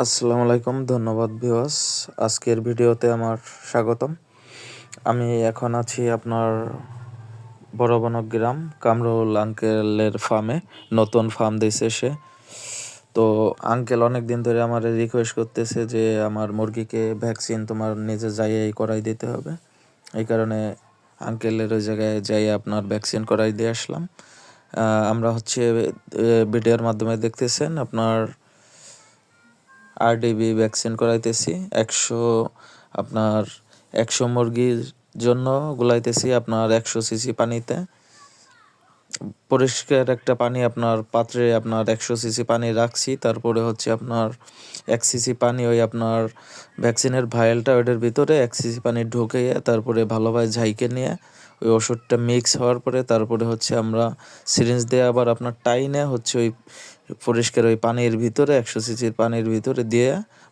আসসালামু আলাইকুম, ধন্যবাদ ভিউয়ার্স। আজকের ভিডিওতে আমার স্বাগতম। আমি এখন আছি আপনার বড়বনক গ্রাম কামরুল আঙ্কেলের ফার্মে। নতুন ফার্ম দিয়েছে সে। তো আঙ্কেল অনেক দিন ধরে আমার রিকোয়েস্ট করতেছে যে আমার মুরগিকে ভ্যাকসিন তোমার নিজে যাইয়েই করাই দিতে হবে। এই কারণে আঙ্কেলের ওই জায়গায় যাই আপনার ভ্যাকসিন করাই দিয়ে আসলাম। আমরা হচ্ছে ভিডিওর মাধ্যমে দেখতেছেন আপনার আরডিবি ভ্যাকসিন করাইতেছি। আপনার 100 মুরগির জন্য গুলাইতেছি আপনার 100 সিসি পানিতে। পরিষ্কার একটা পানি আপনার পাত্রে আপনার 100 সিসি পানি রাখছি। তারপরে হচ্ছে আপনার 1 সিসি পানি ওই আপনার ভ্যাকসিনের ভায়েলটা ওইটার ভিতরে 1 সিসি পানি ঢুকিয়ে তারপরে ভালোভাবে ঝাইকে নিয়ে ওই ওষুধটা মিক্স হওয়ার পরে তারপরে হচ্ছে আমরা সিরিঞ্জ দিয়ে আবার আপনার টাইনে হচ্ছে ওই পরিষ্কার ওই পানির ভিতরে 100 সিসির পানির ভিতরে দিয়ে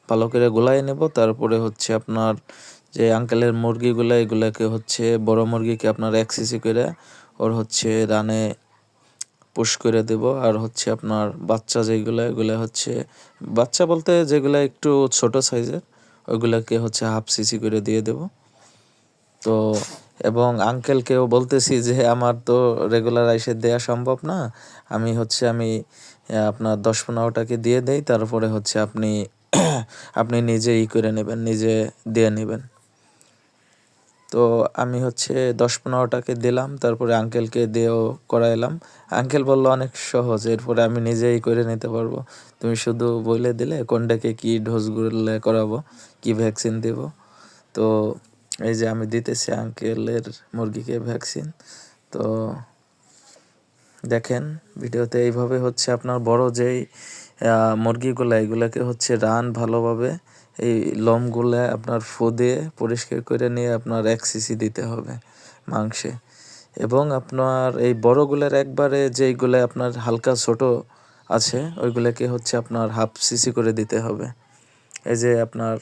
ভালো করে গোলায় নেব। তারপরে হচ্ছে আপনার যে আঙ্কেলের মুরগিগুলো এগুলাকে হচ্ছে বড় মুরগিকে আপনার 1 সিসি করে ওর হচ্ছে রানে পুশ করে দেব। আর হচ্ছে আপনার বাচ্চা যেগুলো এগুলো হচ্ছে বাচ্চা বলতে যেগুলো একটু ছোট সাইজের ওইগুলোকে হচ্ছে হাফ সিসি করে দিয়ে দেব। তো এবং আঙ্কেলকেও বলতেছি যে আমার তো রেগুলার এসে দেওয়া সম্ভব না, আমি আপনার 10-15টাকে দিয়ে দেই, তারপরে হচ্ছে আপনি আপনি নিজে করে নেবেন, নিজে দিয়ে নেবেন। তো আমি হচ্ছে 10-15টাকে দিলাম, তারপরে আঙ্কেলকে দিয়েও করাইলাম। আঙ্কেল বলল অনেক সহজ, এরপরে আমি নিজেই করে নিতে পারবো, তুমি শুধু বলে দিলে কোনটাকে কি ডোজগুলো করাবো, কি ভ্যাকসিন দেব। তো এই যে আমি দিতেছি আঙ্কেলের মুরগিকে ভ্যাকসিন। তো দেখেন ভিডিওতে এইভাবে হচ্ছে আপনার বড় যেই মুরগিগুলো এগুলাকে হচ্ছে রান ভালোভাবে এই লোমগুলো আপনার ফু দিয়ে পরিষ্কার করে নিয়ে আপনার 1 সিসি দিতে হবে মাংসে। এবং আপনার এই বড়গুলোর একবারে যেইগুলো আপনার হালকা ছোট আছে ওইগুলোকে হচ্ছে আপনার হাফ সিসি করে দিতে হবে। এই যে আপনার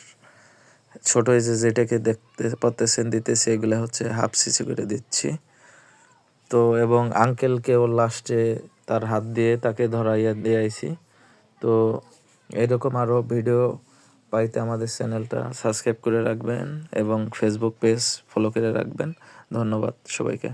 ছোট এই যে যেটাকে দেখতে পাচ্তেছেন দিতেছি এগুলো হচ্ছে হাফ সিসি করে দিচ্ছি। তো এবং আঙ্কেলকেও লাস্টে তার হাত দিয়ে তাকে ধরাইয়া দিয়েছি। তো এরকম আরও ভিডিও পাইতে আমাদের চ্যানেলটা সাবস্ক্রাইব করে রাখবেন এবং ফেসবুক পেজ ফলো করে রাখবেন। ধন্যবাদ সবাইকে।